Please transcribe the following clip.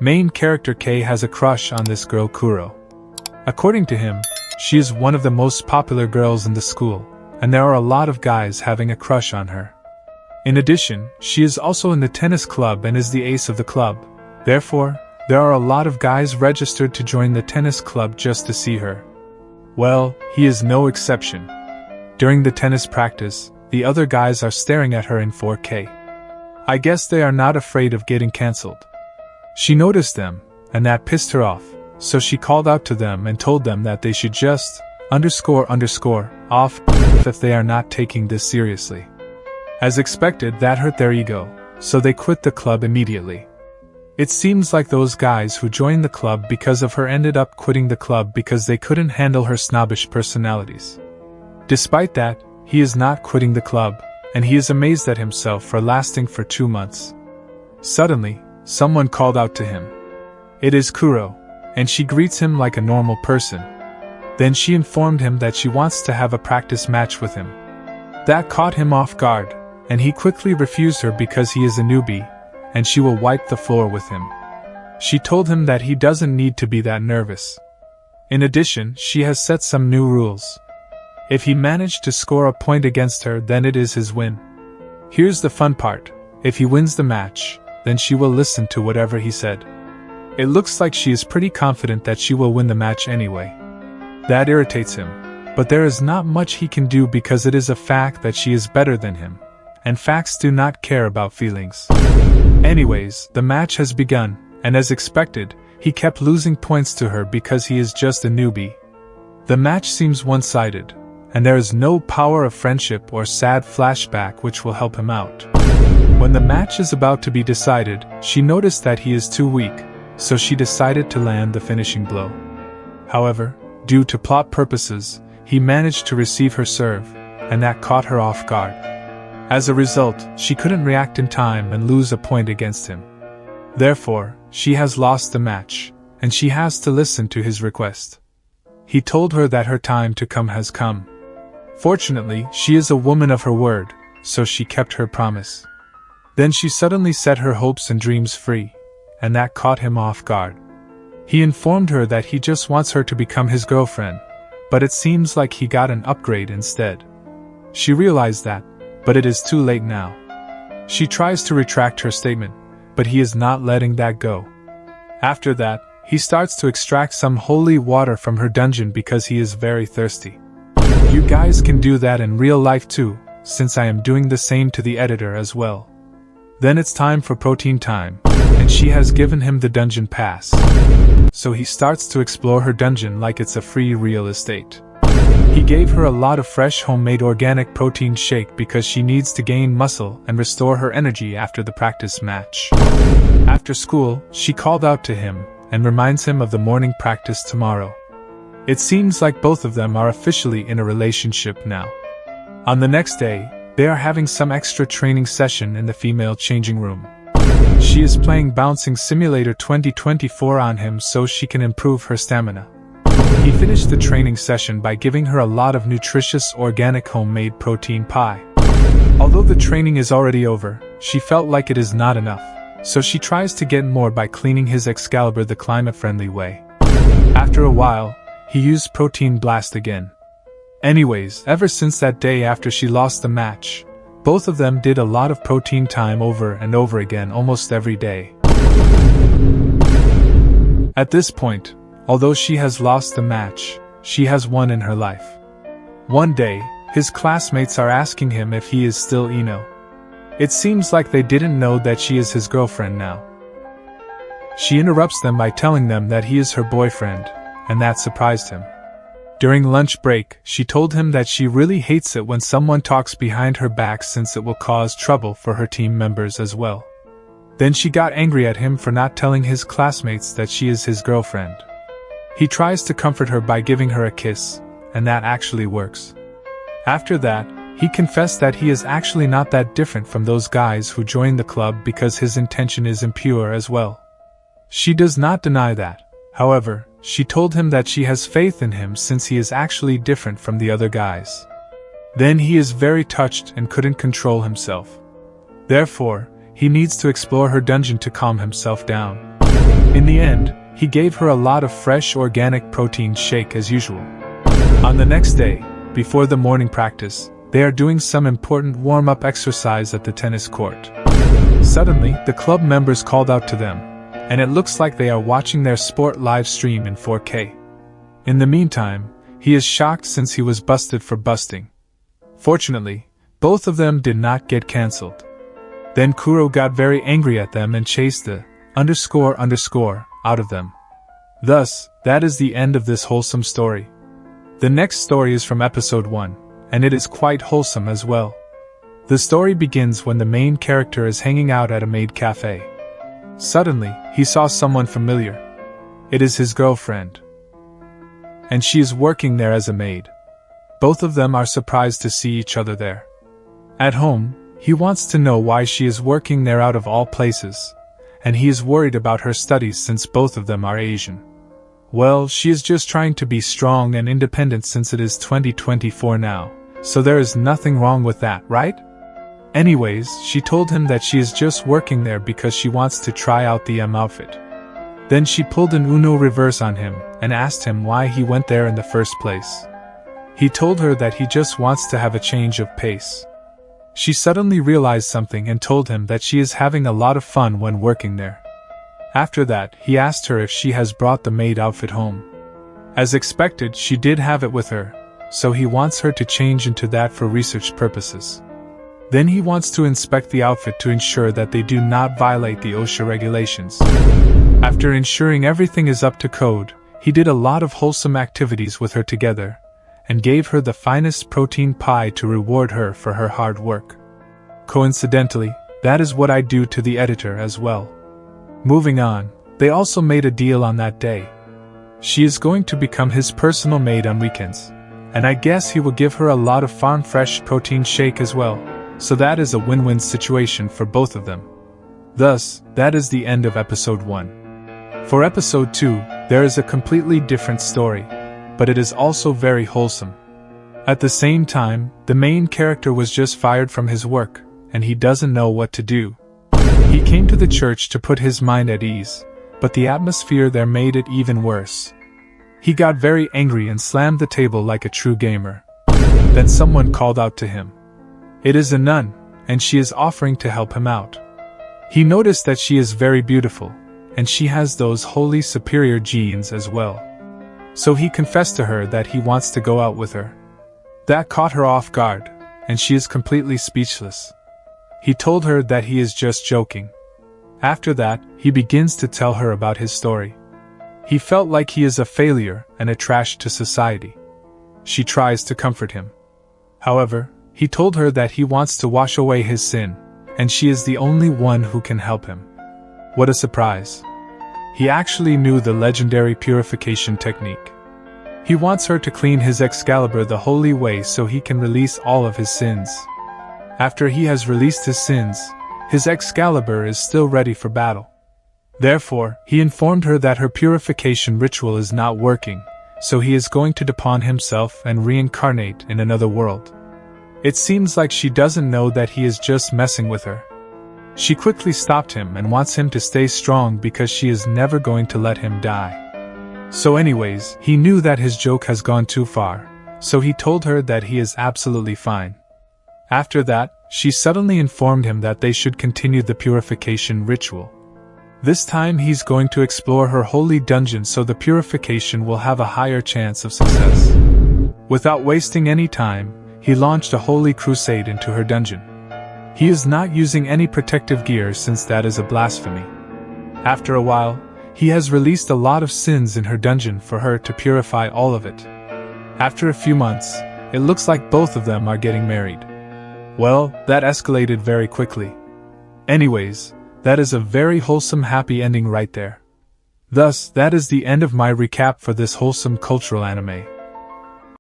Main character Kei has a crush on this girl Kuro. According to him, she is one of the most popular girls in the school, and there are a lot of guys having a crush on her. In addition, she is also in the tennis club and is the ace of the club. Therefore, there are a lot of guys registered to join the tennis club just to see her. Well, he is no exception. During the tennis practice, the other guys are staring at her in 4K. I guess they are not afraid of getting cancelled. She noticed them, and that pissed her off, so she called out to them and told them that they should just off if they are not taking this seriously. As expected, that hurt their ego, so they quit the club immediately. It seems like those guys who joined the club because of her ended up quitting the club because they couldn't handle her snobbish personalities. Despite that, he is not quitting the club, and he is amazed at himself for lasting for 2 months. Suddenly, someone called out to him. It is Kuro, and she greets him like a normal person. Then she informed him that she wants to have a practice match with him. That caught him off guard, and he quickly refused her because he is a newbie, and she will wipe the floor with him. She told him that he doesn't need to be that nervous. In addition, she has set some new rules. If he managed to score a point against her, then it is his win. Here's the fun part: if he wins the match, then she will listen to whatever he said. It looks like she is pretty confident that she will win the match anyway. That irritates him, but there is not much he can do because it is a fact that she is better than him, and facts do not care about feelings. Anyways, the match has begun, and as expected, he kept losing points to her because he is just a newbie. The match seems one-sided, and there is no power of friendship or sad flashback which will help him out. When the match is about to be decided, she noticed that he is too weak, so she decided to land the finishing blow. However, due to plot purposes, he managed to receive her serve, and that caught her off guard. As a result, she couldn't react in time and lose a point against him. Therefore, she has lost the match, and she has to listen to his request. He told her that her time to come has come. Fortunately, she is a woman of her word, so she kept her promise. Then she suddenly set her hopes and dreams free, and that caught him off guard. He informed her that he just wants her to become his girlfriend, but it seems like he got an upgrade instead. She realized that, but it is too late now. She tries to retract her statement, but he is not letting that go. After that, he starts to extract some holy water from her dungeon because he is very thirsty. You guys can do that in real life too, since I am doing the same to the editor as well. Then it's time for protein time, and she has given him the dungeon pass. So he starts to explore her dungeon like it's a free real estate. He gave her a lot of fresh homemade organic protein shake because she needs to gain muscle and restore her energy after the practice match. After school, she called out to him and reminds him of the morning practice tomorrow. It seems like both of them are officially in a relationship now. On the next day, they are having some extra training session in the female changing room. She is playing Bouncing Simulator 2024 on him so she can improve her stamina. He finished the training session by giving her a lot of nutritious organic homemade protein pie. Although the training is already over, she felt like it is not enough, so she tries to get more by cleaning his Excalibur the climate-friendly way. After a while, he used Protein Blast again. Anyways, ever since that day after she lost the match, both of them did a lot of protein time over and over again almost every day. At this point, although she has lost the match, she has won in her life. One day, his classmates are asking him if he is still Ino. It seems like they didn't know that she is his girlfriend now. She interrupts them by telling them that he is her boyfriend, and that surprised him. During lunch break, she told him that she really hates it when someone talks behind her back since it will cause trouble for her team members as well. Then she got angry at him for not telling his classmates that she is his girlfriend. He tries to comfort her by giving her a kiss, and that actually works. After that, he confessed that he is actually not that different from those guys who joined the club because his intention is impure as well. She does not deny that. However, she told him that she has faith in him since he is actually different from the other guys. Then he is very touched and couldn't control himself. Therefore, he needs to explore her dungeon to calm himself down. In the end, he gave her a lot of fresh organic protein shake as usual. On the next day, before the morning practice, they are doing some important warm-up exercise at the tennis court. Suddenly, the club members called out to them, and it looks like they are watching their sport live stream in 4K. In the meantime, he is shocked since he was busted for busting. Fortunately, both of them did not get cancelled. Then Kuro got very angry at them and chased the __ out of them. Thus, that is the end of this wholesome story. The next story is from episode 1, and it is quite wholesome as well. The story begins when the main character is hanging out at a maid cafe. Suddenly, he saw someone familiar. It is his girlfriend. And she is working there as a maid. Both of them are surprised to see each other there. At home, he wants to know why she is working there out of all places, and he is worried about her studies since both of them are Asian. Well, she is just trying to be strong and independent since it is 2024 now, so there is nothing wrong with that, right? Anyways, she told him that she is just working there because she wants to try out the outfit. Then she pulled an Uno reverse on him and asked him why he went there in the first place. He told her that he just wants to have a change of pace. She suddenly realized something and told him that she is having a lot of fun when working there. After that, he asked her if she has brought the maid outfit home. As expected, she did have it with her, so he wants her to change into that for research purposes. Then he wants to inspect the outfit to ensure that they do not violate the OSHA regulations. After ensuring everything is up to code, he did a lot of wholesome activities with her together, and gave her the finest protein pie to reward her for her hard work. Coincidentally, that is what I do to the editor as well. Moving on, they also made a deal on that day. She is going to become his personal maid on weekends, and I guess he will give her a lot of farm fresh protein shake as well, so that is a win-win situation for both of them. Thus, that is the end of episode 1. For episode 2, there is a completely different story, but it is also very wholesome. At the same time, the main character was just fired from his work, and he doesn't know what to do. He came to the church to put his mind at ease, but the atmosphere there made it even worse. He got very angry and slammed the table like a true gamer. Then someone called out to him. It is a nun, and she is offering to help him out. He noticed that she is very beautiful, and she has those holy superior genes as well. So he confessed to her that he wants to go out with her. That caught her off guard, and she is completely speechless. He told her that he is just joking. After that, he begins to tell her about his story. He felt like he is a failure and a trash to society. She tries to comfort him. However, he told her that he wants to wash away his sin, and she is the only one who can help him. What a surprise. He actually knew the legendary purification technique. He wants her to clean his Excalibur the holy way so he can release all of his sins. After he has released his sins, his Excalibur is still ready for battle. Therefore, he informed her that her purification ritual is not working, so he is going to depawn himself and reincarnate in another world. It seems like she doesn't know that he is just messing with her. She quickly stopped him and wants him to stay strong because she is never going to let him die. So anyways, he knew that his joke has gone too far, so he told her that he is absolutely fine. After that, she suddenly informed him that they should continue the purification ritual. This time he's going to explore her holy dungeon so the purification will have a higher chance of success. Without wasting any time, he launched a holy crusade into her dungeon. He is not using any protective gear since that is a blasphemy. After a while, he has released a lot of sins in her dungeon for her to purify all of it. After a few months, it looks like both of them are getting married. Well, that escalated very quickly. Anyways, that is a very wholesome happy ending right there. Thus, that is the end of my recap for this wholesome cultural anime.